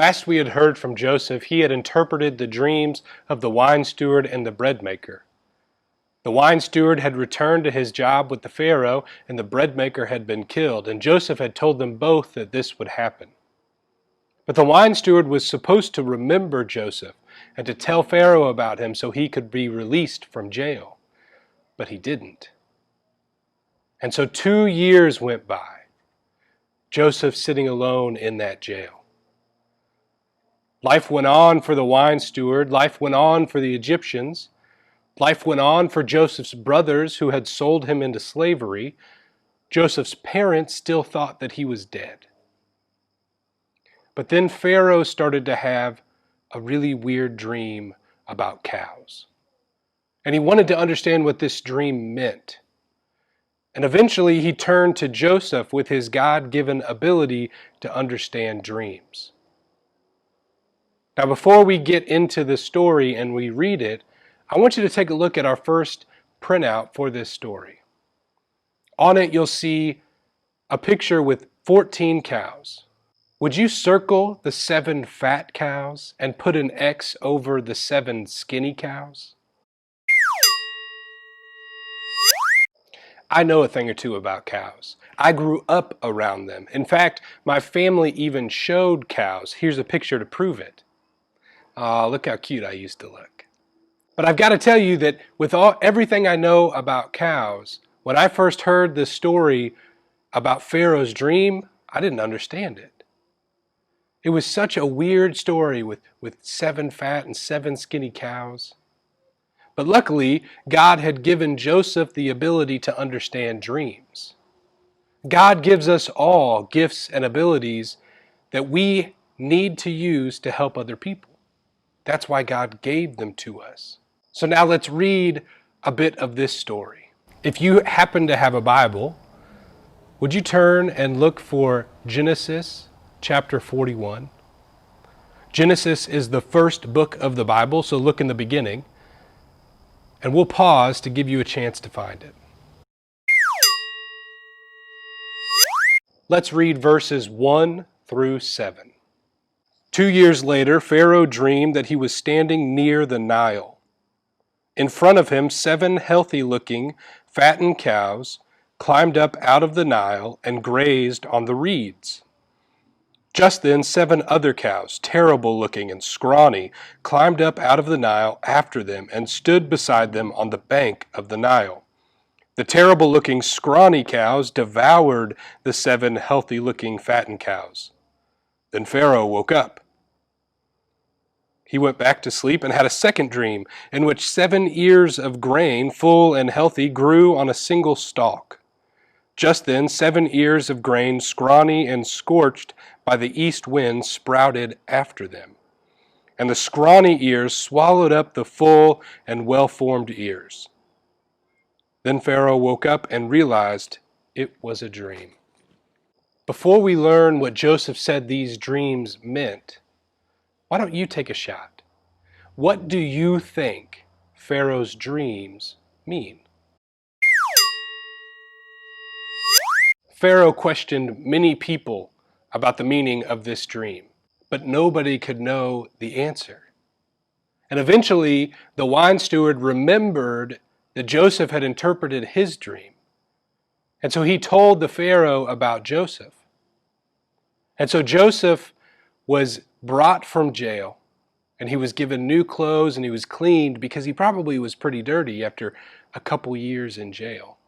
Last we had heard from Joseph, he had interpreted the dreams of the wine steward and the bread maker. The wine steward had returned to his job with the Pharaoh, and the bread maker had been killed, and Joseph had told them both that this would happen. But the wine steward was supposed to remember Joseph and to tell Pharaoh about him so he could be released from jail. But he didn't. And so 2 years went by, Joseph sitting alone in that jail. Life went on for the wine steward. Life went on for the Egyptians. Life went on for Joseph's brothers who had sold him into slavery. Joseph's parents still thought that he was dead. But then Pharaoh started to have a really weird dream about cows. And he wanted to understand what this dream meant. And eventually he turned to Joseph with his God-given ability to understand dreams. Now, before we get into the story and we read it, I want you to take a look at our first printout for this story. On it, you'll see a picture with 14 cows. Would you circle the 7 fat cows and put an X over the 7 skinny cows? I know a thing or two about cows. I grew up around them. In fact, my family even showed cows. Here's a picture to prove it. Look how cute I used to look. But I've got to tell you that with everything I know about cows, when I first heard this story about Pharaoh's dream, I didn't understand it. It was such a weird story with 7 fat and 7 skinny cows. But luckily, God had given Joseph the ability to understand dreams. God gives us all gifts and abilities that we need to use to help other people. That's why God gave them to us. So now let's read a bit of this story. If you happen to have a Bible, would you turn and look for Genesis chapter 41? Genesis is the first book of the Bible, so look in the beginning. And we'll pause to give you a chance to find it. Let's read verses 1 through 7. 2 years later, Pharaoh dreamed that he was standing near the Nile. In front of him, 7 healthy-looking, fattened cows climbed up out of the Nile and grazed on the reeds. Just then, 7 other cows, terrible-looking and scrawny, climbed up out of the Nile after them and stood beside them on the bank of the Nile. The terrible-looking, scrawny cows devoured the 7 healthy-looking, fattened cows. Then Pharaoh woke up. He went back to sleep and had a second dream in which 7 ears of grain, full and healthy, grew on a single stalk. Just then 7 ears of grain, scrawny and scorched by the east wind, sprouted after them. And the scrawny ears swallowed up the full and well-formed ears. Then Pharaoh woke up and realized it was a dream. Before we learn what Joseph said these dreams meant, why don't you take a shot? What do you think Pharaoh's dreams mean? Pharaoh questioned many people about the meaning of this dream, but nobody could know the answer. And eventually, the wine steward remembered that Joseph had interpreted his dream. And so he told the Pharaoh about Joseph. And so Joseph was brought from jail, and he was given new clothes, and he was cleaned because he probably was pretty dirty after a couple years in jail.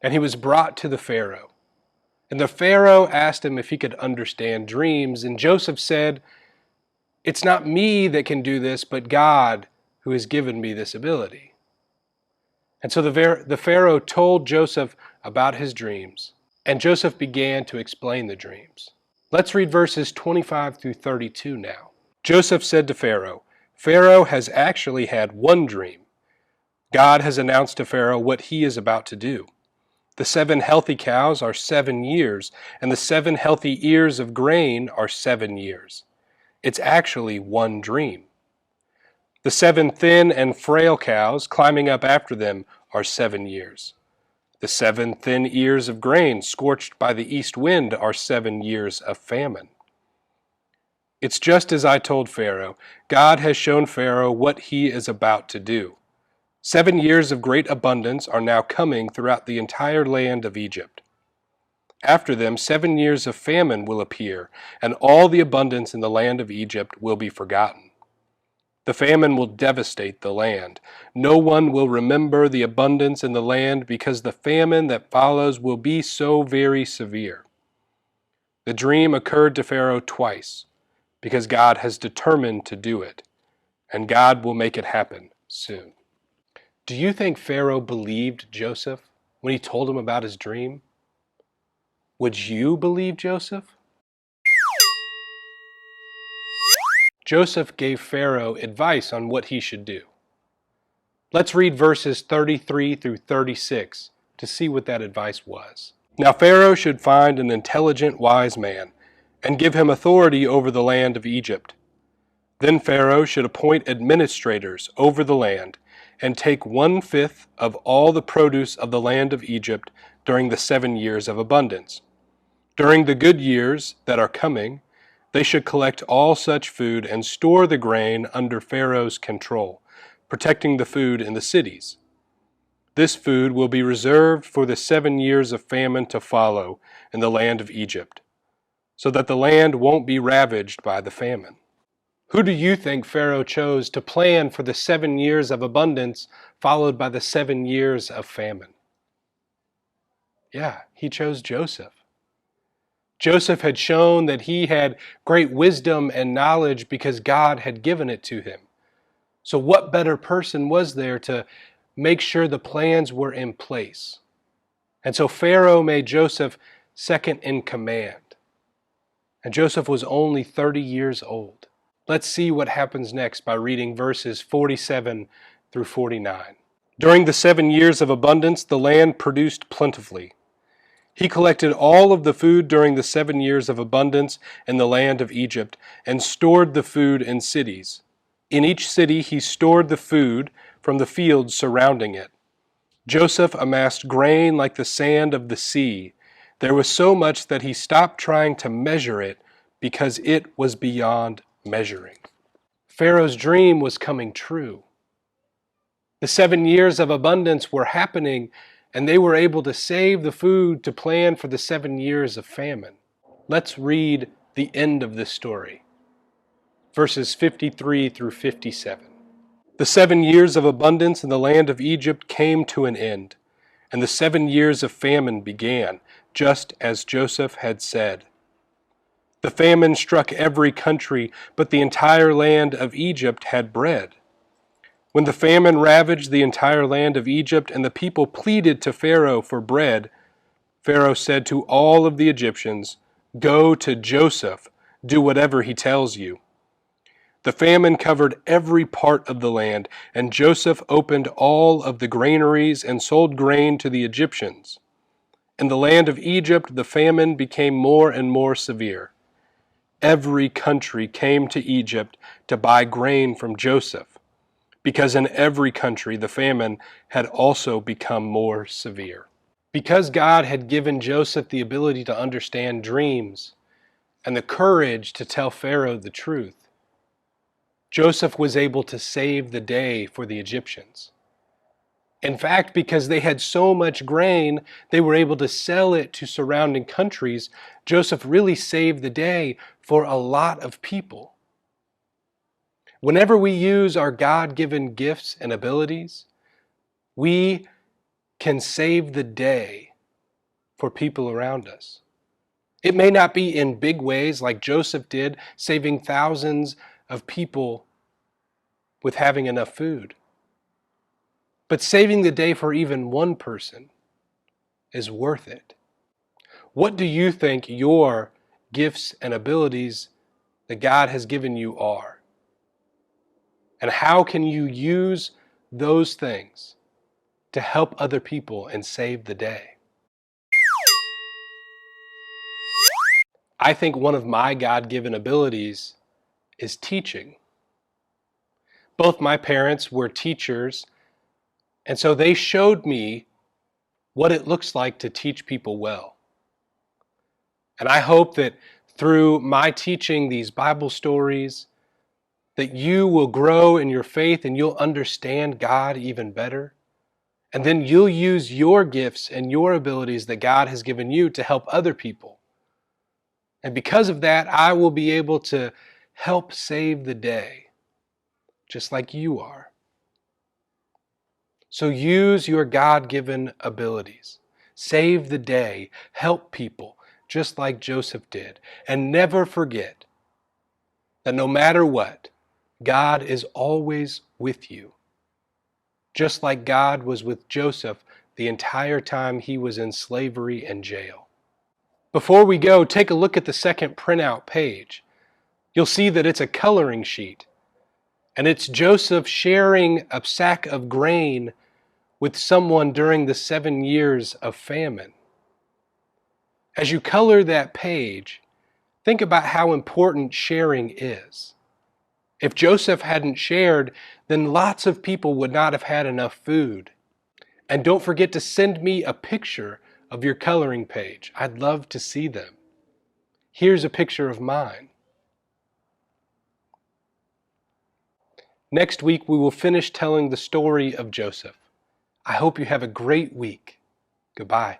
And he was brought to the Pharaoh. And the Pharaoh asked him if he could understand dreams, and Joseph said, "It's not me that can do this, but God who has given me this ability." And so the Pharaoh told Joseph about his dreams, and Joseph began to explain the dreams. Let's read verses 25 through 32 now. Joseph said to Pharaoh, "Pharaoh has actually had one dream. God has announced to Pharaoh what he is about to do. The 7 healthy cows are 7 years, and the 7 healthy ears of grain are 7 years. It's actually one dream. The 7 thin and frail cows climbing up after them are 7 years. The 7 thin ears of grain scorched by the east wind are 7 years of famine. It's just as I told Pharaoh. God has shown Pharaoh what he is about to do. 7 years of great abundance are now coming throughout the entire land of Egypt. After them, 7 years of famine will appear, and all the abundance in the land of Egypt will be forgotten. The famine will devastate the land. No one will remember the abundance in the land because the famine that follows will be so very severe. The dream occurred to Pharaoh twice because God has determined to do it, and God will make it happen soon. Do you think Pharaoh believed Joseph when he told him about his dream? Would you believe Joseph? Joseph gave Pharaoh advice on what he should do. Let's read verses 33 through 36 to see what that advice was. Now Pharaoh should find an intelligent, wise man and give him authority over the land of Egypt. Then Pharaoh should appoint administrators over the land and take 1/5 of all the produce of the land of Egypt during the 7 years of abundance. During the good years that are coming, they should collect all such food and store the grain under Pharaoh's control, protecting the food in the cities. This food will be reserved for the 7 years of famine to follow in the land of Egypt, so that the land won't be ravaged by the famine. Who do you think Pharaoh chose to plan for the 7 years of abundance followed by the 7 years of famine? Yeah, he chose Joseph. Joseph had shown that he had great wisdom and knowledge because God had given it to him. So what better person was there to make sure the plans were in place? And so Pharaoh made Joseph second in command. And Joseph was only 30 years old. Let's see what happens next by reading verses 47 through 49. During the 7 years of abundance, the land produced plentifully. He collected all of the food during the 7 years of abundance in the land of Egypt and stored the food in cities. In each city he stored the food from the fields surrounding it. Joseph amassed grain like the sand of the sea. There was so much that he stopped trying to measure it because it was beyond measuring. Pharaoh's dream was coming true. The 7 years of abundance were happening, and they were able to save the food to plan for the 7 years of famine. Let's read the end of this story, verses 53 through 57. The 7 years of abundance in the land of Egypt came to an end, and the 7 years of famine began, just as Joseph had said. The famine struck every country, but the entire land of Egypt had bread. When the famine ravaged the entire land of Egypt and the people pleaded to Pharaoh for bread, Pharaoh said to all of the Egyptians, "Go to Joseph, do whatever he tells you." The famine covered every part of the land, and Joseph opened all of the granaries and sold grain to the Egyptians. In the land of Egypt, the famine became more and more severe. Every country came to Egypt to buy grain from Joseph, because in every country the famine had also become more severe. Because God had given Joseph the ability to understand dreams and the courage to tell Pharaoh the truth, Joseph was able to save the day for the Egyptians. In fact, because they had so much grain, they were able to sell it to surrounding countries. Joseph really saved the day for a lot of people. Whenever we use our God-given gifts and abilities, we can save the day for people around us. It may not be in big ways like Joseph did, saving thousands of people with having enough food. But saving the day for even one person is worth it. What do you think your gifts and abilities that God has given you are? And how can you use those things to help other people and save the day? I think one of my God-given abilities is teaching. Both my parents were teachers, and so they showed me what it looks like to teach people well. And I hope that through my teaching these Bible stories, that you will grow in your faith and you'll understand God even better. And then you'll use your gifts and your abilities that God has given you to help other people. And because of that, I will be able to help save the day, just like you are. So use your God-given abilities. Save the day, help people, just like Joseph did. And never forget that no matter what, God is always with you. Just like God was with Joseph the entire time he was in slavery and jail. Before we go, take a look at the second printout page. You'll see that it's a coloring sheet. And it's Joseph sharing a sack of grain with someone during the 7 years of famine. As you color that page, think about how important sharing is. If Joseph hadn't shared, then lots of people would not have had enough food. And don't forget to send me a picture of your coloring page. I'd love to see them. Here's a picture of mine. Next week, we will finish telling the story of Joseph. I hope you have a great week. Goodbye.